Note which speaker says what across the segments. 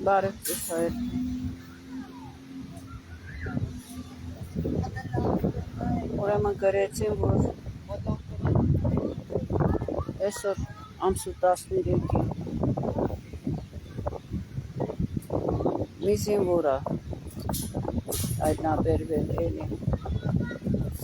Speaker 1: Բարև ձեզ հայր։ Ուրեմն գրեցին, որ այսօր ամսու 13-ին մի զինվոր է հայտնաբերվել էլի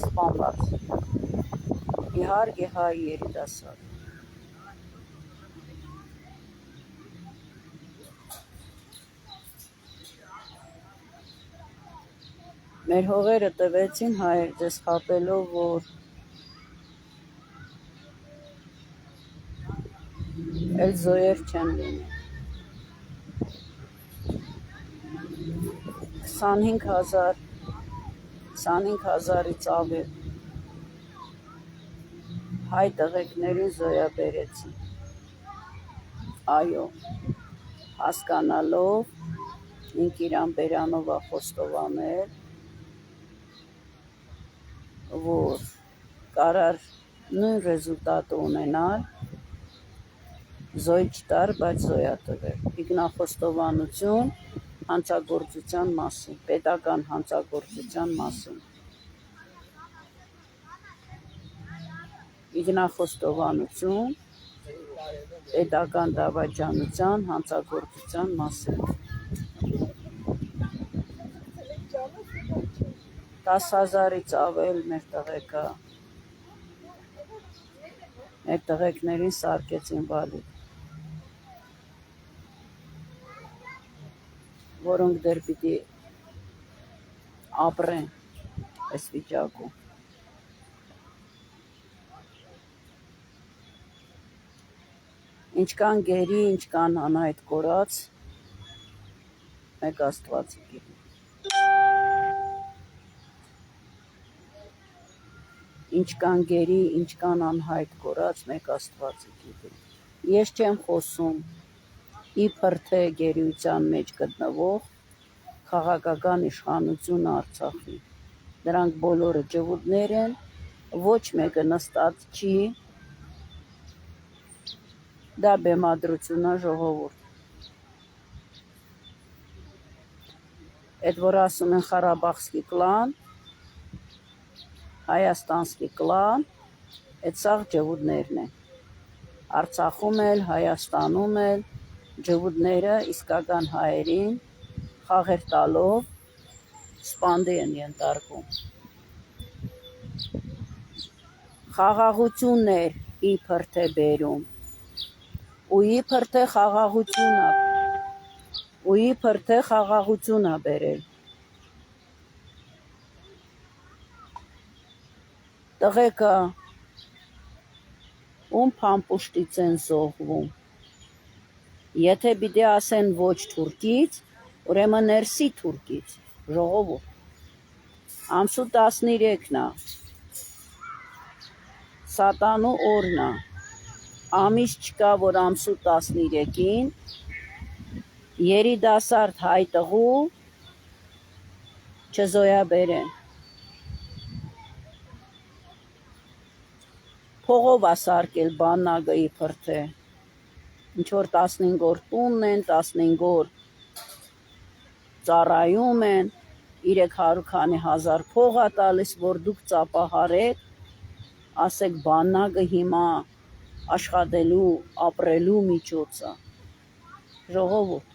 Speaker 1: սպանված, իհարկե հայ երիտասարդ։ Մեր հողերը տվեցին հայեր ձեզ խաբելով, որ էլ զոյեր չեն լինի։ 25,000-ից ավել հայ տղեկներին զոյաբերեցին։ Այո, հասկանալով Ինկիրան Բերանովա խոստովանել, որ կարար նույն ռեզուլտատը ունենալ, զոյ չտար, բայց զոյա տվել։ Ինքնախոստովանություն հանցագործության մասին, պետական հանցագործության մասին։ Ինքնախոստովանություն պետական դավաճանության հանցագործության մասին։ 10,000-ից ավել մեր տղեկներին սարքեցին վալիտ, որոնք դեռ պիտի ապրեն այս վիճակում։ Ինչքան գերի, ինչքան անհայտ կորած, մեկ Աստված գիտի։ Ինչքան գերի, ինչքան անհայտ կորած, մեկ Աստված գիտի։ Ես չեմ խոսում իբր թե գերիության մեջ գտնվող քաղաքական իշխանությունը Արցախի։ Դրանք բոլորը ջհուդներ են, ոչ մեկը նստած չի, դա բեմադրություն է ժողովուրդ։ Այդ որ ասում են Ղարաբաղսկի կլան, Հայաստանսկի կլան, այդ սաղ ջհուդներն են։ Արցախում էլ, Հայաստանում էլ ջհուդները իսկական հայերին խաղեր տալով սպանդի են ենթարկում։ Խաղաղություններ իբր թե բերում, ու իբր թե խաղաղություն է բերել։ Տղեկը ում փամփուշտից են զոհվում։ Եթե պիտի ասեն ոչ թուրքից, ուրեմն ներսի թուրքից, ժողովուրդ։ Ամսու 13-ն է, սատանու օրն է, ամիս չկա, որ ամսու 13-ին երիտասարդ հայ տղու չզոյաբերեն։ Փողով է սարքել բաննագը իբր թե ինչ-որ 15 օր տունն են, 15 օր ծառայում են, 300 քանի հազար փող է տալիս, որ դուք ծափահարեք, ասեք բաննագը հիմա աշխատելու, ապրելու միջոց է։ Ժողովուրդ։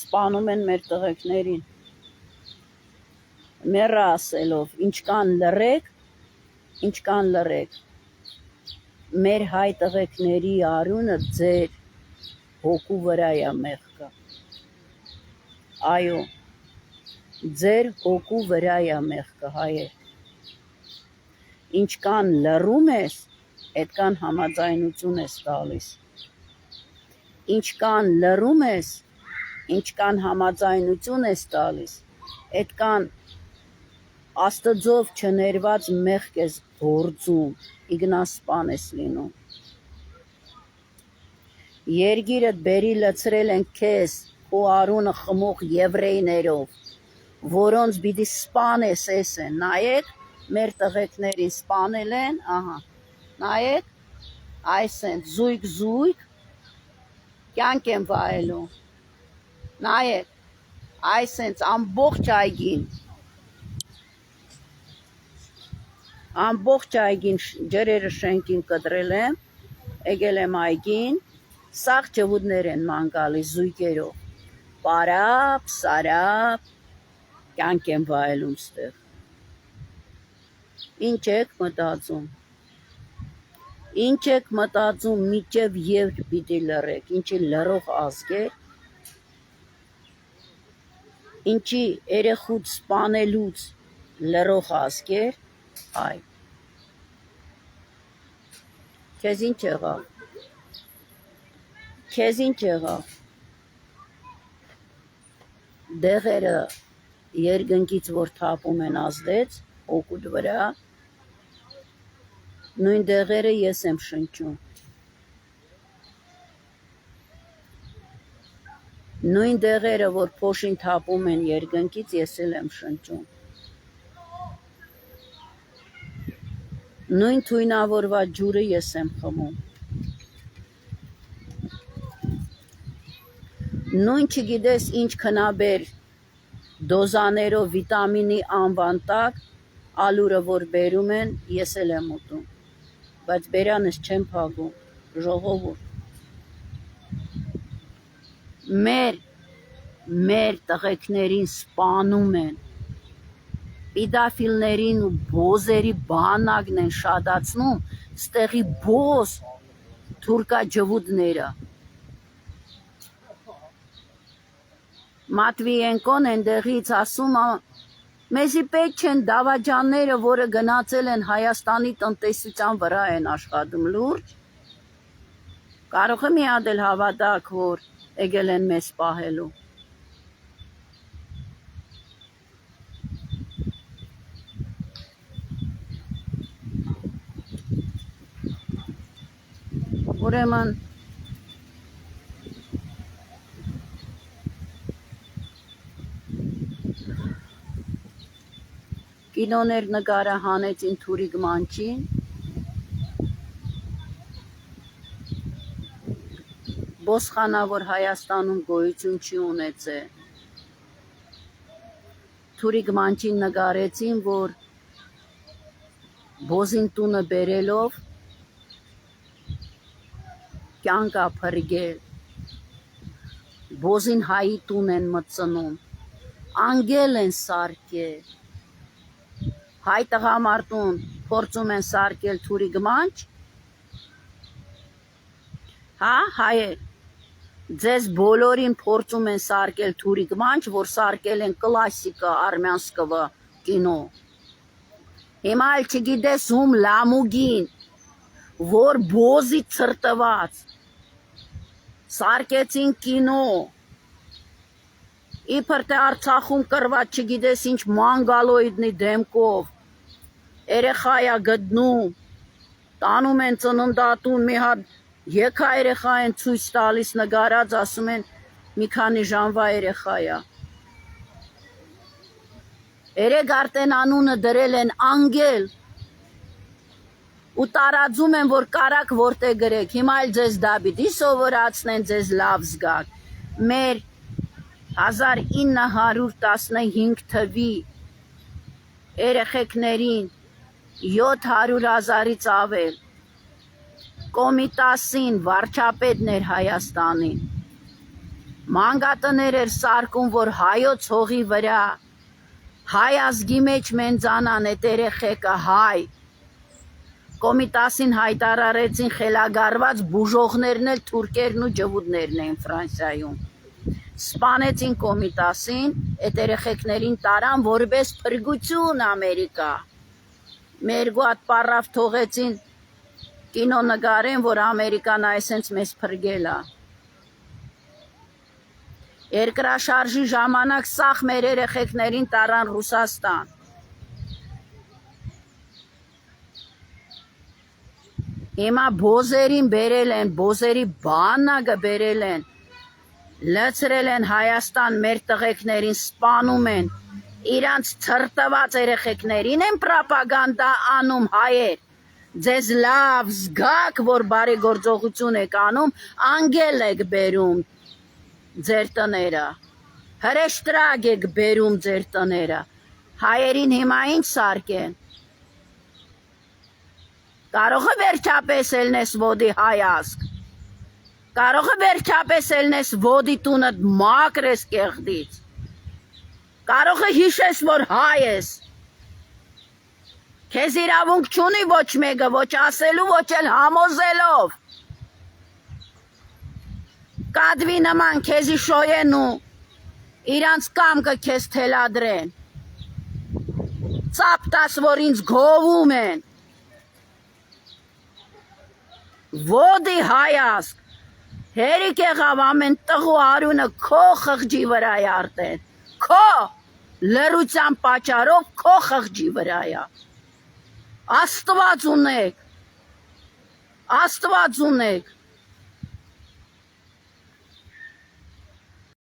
Speaker 1: Սպանում են մեր տղեկներին։ Մեռը ասելով, ինչքան լռեք, մեր հայ տղեկների արյունը ձեր հոգու վրա է մեղքը։ Այո, ձեր հոգու վրա է մեղքը, հայեր։ Ինչքան լռում ես, այդքան համաձայնություն ես տալիս։ Ինչքան լռում ես, ինչքան համաձայնություն ես տալիս, այդքան Աստծով չներված մեղք ես գործում, իգնասպան ես լինում։ Երգիրդ բերի լցրել են քեզ ու արունը խմող եվրեյներով, որոնց պիտի սպանես էս են, նայեք, մեր տղեկներին սպանել են, ահա, նայեք, Այսեն զույգ կյանք են վայելում։ Նայեք, այսենց ամբողջ այգին ջրերը շենքին կտրել եմ, եկել եմ այգին, սաղ ջվուդներ են ման գալիս զույգերով, պարապ, սարապ, կյանք են վայելում ստեղ։ Ինչ եք մտածում, միջև երբ պիտի լռեք, ինչի լռող ազգեր, ինչի երեխուց սպանելուց լռող ազգեր, այ, քեզ ինչ եղավ, դեղերը երկնքից որ թափում են ազդեց, օգուտ վրա, նույն դեղերը ես եմ շնչում, նույն դեղերը որ փոշին թափում են երկնքից ես էլ եմ շնչում, նույն թույնավորված ջուրը ես եմ խմում, նույն չգիտես ինչ քնաբեր դոզաներով վիտամինի անվան տակ ալուրը որ բերում են ես էլ եմ ուտում, բայց բերանս չեմ փակում, ժողովուրդ, մեր տղեկներին սպանում են, պիդաֆիլներին ու բոզերի բանակն են շատացնում, ստեղի բոզ թուրքա ջվուդները, Մատվիենկոն ընդեղից ասում մեզի պետք չեն դավաճանները, որը գնացել են Հայաստանի տնտեսության վրա են աշխատում լուրջ, կարող է մի հատ էլ հավատաք, որ եկել են մեզ պահելու։ Ուրեմն կինոներ նկարը հանեցին Թուրիկ Մանչին, Բոսխանա, որ Հայաստանում գոյություն չի ունեցել, Թուրիկ Մանչին նկարեցին, որ բոզին տունը բերելով կյանք ա փրկել, բոզին հայի տուն են մտցնում, անգել են սարքել, հայ տղամարդուն փորձում են սարքել Թուրիկ Մանչ, հա, հայեր, ձեզ բոլորին փորձում են սարքել Թուրիկ Մանչ, որ սարքել են կլասիկա արմյանսկվը կինո, հիմա էլ չգիտես ում լամուգին, որ բոզի ցրտված, սարքեցին կինո, իբր թե Արցախում կրված չգիտես ինչ մանգալոիդնի դեմքով, երեխայա գտնում, տանում են ծննդատուն մի հատ եկա երեխա են ցույց տալիս նկարած, ասում են մի քանի ժամվա երեխայա, երեք արդեն անունը դրել են անգել, ու տարածում են, որ կարակ որտե գրեք, հիմա էլ ձեզ դա պիտի սովորացնեն, ձեզ լավ զգաք, մեր 1915 թվի երեխեքներին 700,000-ից ավել, Կոմիտասին վարչապետներ Հայաստանին, մանգատներ էր սարկում, որ հայոց հողի վրա, հայ ազգի մեջ մենձանան էտ երեխեկը հայ, Կոմիտասին հայտարարեցին խելագարված բուժողներն էլ թուրքերն ու ջվուդներն են Ֆրանսիայում, սպանեցին Կոմիտասին, էտ երեխեքներին տարան որպես փրկություն Ամերիկա, մերգու հատ պարավ թողեցին կինո նկարեն, որ Ամերիկան այսենց մեզ փրկել է, երկրաշարժի ժամանակ սաղ մեր երեխեքներին տարան Ռուսաստան, հիմա բոզերին բերել են, բոզերի բանակը բերել են, լցրել են Հայաստան մեր տղեկներին սպանում են, իրանց ցրտված երեխեքներին են պրոպագանդա անում հայեր, ձեզ լավ զգաք, որ բարի գործողություն եք անում, անգել եք բերում ձեր տները, հրեշտրակ եք բերում ձեր տները, հայերին հիմա ինչ սարքեն, կարող է վերջապես ելնես ոդի հայասկ, կարող է վերջապես ելնես ոդի տունդ մակրես կեղդից, կարող է հիշես, որ հայ ես, քեզ իրավունք չունի ոչ մեկը, ոչ ասելու, ոչ էլ համոզելով, կադվի նման քեզի շոյեն ու իրանց կամքը քեզ թելադրեն, ծապտաս, որ ինձ գովում են, ոդի հայասկ, հերիք եղավ ամեն տղու արյունը քո խղճի վրա է արդեն, քո լռության պատճառով քո խղճի վրա է, Աստված ունեք,